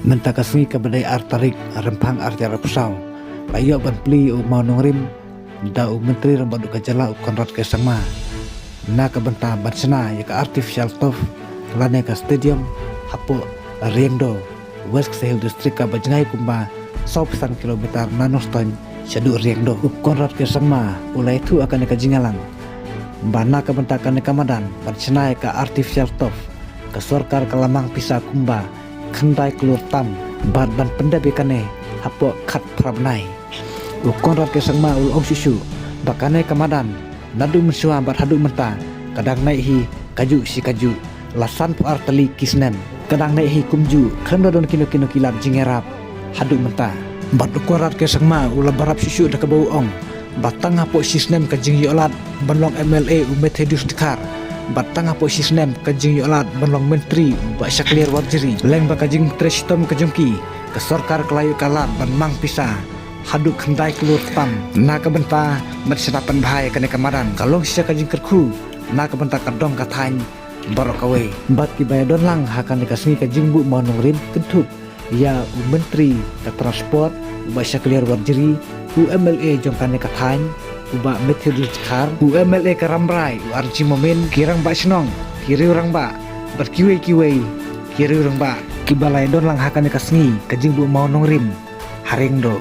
Menta kasih kabadai artarik rempang arti arapsau layo ban pli u mau nongrim da u menteri rembadu kajala u konrad ke sama na kabenta bansena ya ka artificial tof lane ka stadium hapo riengdo west sehil distrik ka bajngai kumba 100 kilometer nanoston syadu riengdo u konrad ke sama ulai itu akan ka jingalang bana kabenta kan kamadan bansena ya ka artificial tof ka sorkar kalamang pisa kumba khandai keluar tam ban pendabe kane hapo khat prabnai u konrad ke sangma ul om susu bakane kamadan nadu mensua bat hadu menta kadang naik hi kaju si kaju lasan pu artali kisnen kadang naik hi kumju khanda don kino kilat jingerap hadu menta bat u konrad ke sangma ul barap susu dak bau ong batang hapo sisnem kajing yolat banlong MLA umet hedus dikar batang apa sisnem kajing yolat banlong menteri ba syaklir warjeri leng ba kajing trestom kajungki ke sorkar kelayu kalat ban mang pisah haduk khandai keluar tam na kabenta merserapan bahaya kane kamaran kalong sia kajing kerku na kabenta kadong katany barokawe bat ki bayadon lang hakan dikasih kajing bu mau nongrim kentuk ya menteri ke transport ba syaklir warjeri MLA jongkane katany uba methodis kar MLA karamrai arji momen kirang ba senong kiri orang ba berkiwe kiri orang ba kibalai don lang hakan kasngi kajing bu mau nongrim harengdo